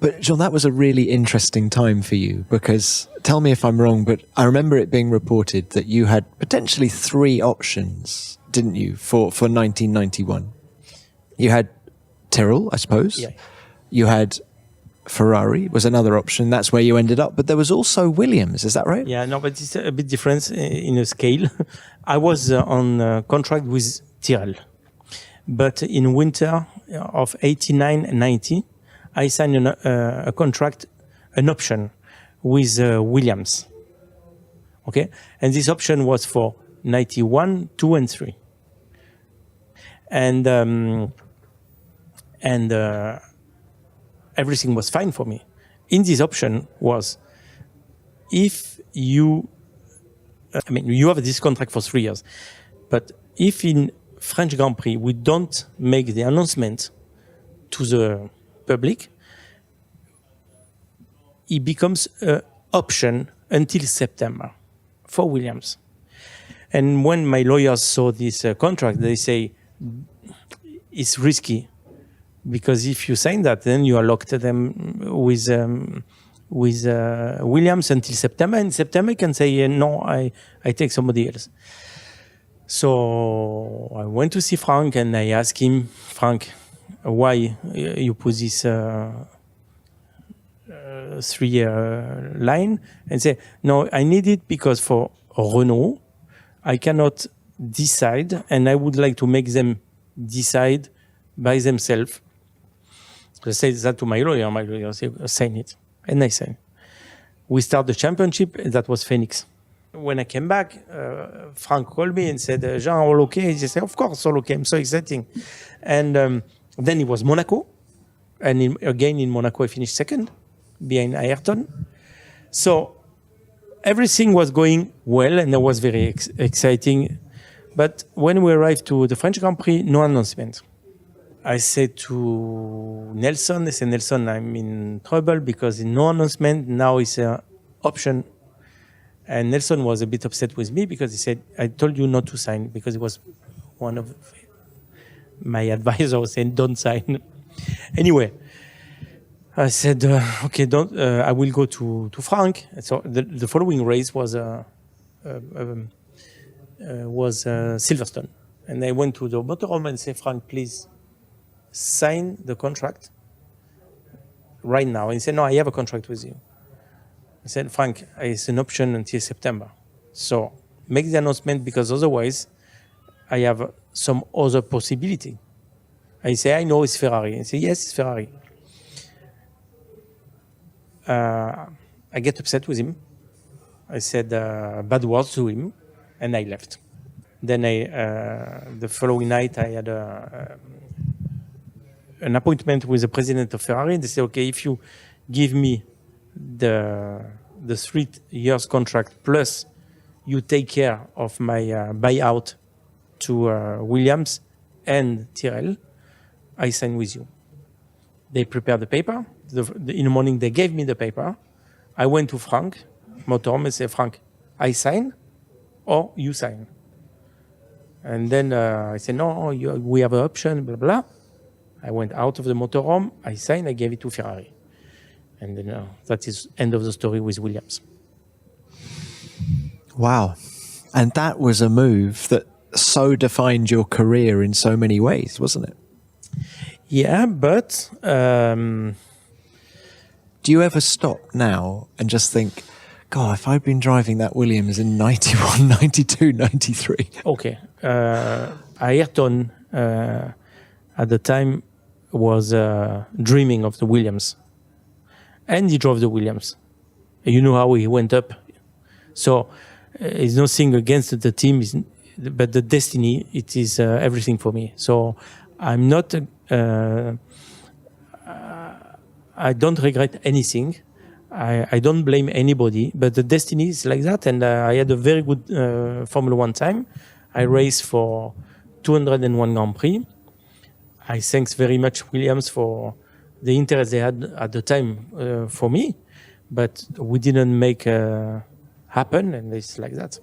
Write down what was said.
But Jean, that was a really interesting time for you because, tell me if I'm wrong, but I remember it being reported that you had potentially 3 options, didn't you, for 1991? You had Tyrrell, I suppose. Yeah. You had Ferrari was another option. That's where you ended up. But there was also Williams. Is that right? Yeah, no, but it's a bit different in a scale. I was on contract with Tyrrell. But in winter of 89 and 90, I signed a contract, an option with Williams. Okay? And this option was for 91, 2 and 3. And everything was fine for me. In this option was, if you, you have this contract for 3 years, but if in French Grand Prix we don't make the announcement to the public, it becomes an option until September for Williams. And when my lawyers saw this contract, they say, it's risky. Because if you sign that, then you are locked them with Williams until September. And September you can say, no, I take somebody else. So I went to see Frank and I asked him, Frank, why you put this 3-year line? And say, no, I need it because for Renault, I cannot decide and I would like to make them decide by themselves. I said that to my lawyer said, sign it. And I signed. We start the championship, that was Phoenix. When I came back, Frank called me and said, Jean, all okay? He said, of course, all okay, I'm so exciting. And then it was Monaco. And again in Monaco, I finished second, behind Ayrton. So everything was going well, and it was very exciting. But when we arrived to the French Grand Prix, no announcement. I said to Nelson, I said, Nelson, I'm in trouble because in no announcement, now it's an option. And Nelson was a bit upset with me because he said, I told you not to sign, because it was one of my advisors saying, don't sign. Anyway, I said, okay, don't. I will go to Frank. So the following race was Silverstone. And I went to the motorhome and said, Frank, please, sign the contract right now. And he said, no, I have a contract with you. I said, Frank, it's an option until September. So make the announcement, because otherwise I have some other possibility. I say, I know it's Ferrari. I say, yes, it's Ferrari. I get upset with him. I said bad words to him, and I left. Then the following night, I had an appointment with the president of Ferrari. They said, okay, if you give me the 3 years contract plus you take care of my buyout to Williams and Tyrrell, I sign with you. They prepared the paper. In the morning, they gave me the paper. I went to Frank Motorhome and said, Frank, I sign or you sign? And then I said, no, we have an option, blah, blah. I went out of the motorhome, I signed, I gave it to Ferrari. And then that is end of the story with Williams. Wow. And that was a move that so defined your career in so many ways, wasn't it? Yeah, but... do you ever stop now and just think, God, if I'd been driving that Williams in 91, 92, 93... Okay. Ayrton, at the time, was dreaming of the Williams. And he drove the Williams. You know how he went up. So it's nothing against the team, but the destiny, it is everything for me. So I'm not... I don't regret anything. I don't blame anybody, but the destiny is like that. And I had a very good Formula One time. I raced for 201 Grand Prix. I thanks very much Williams for the interest they had at the time for me, but we didn't make happen, and it's like that.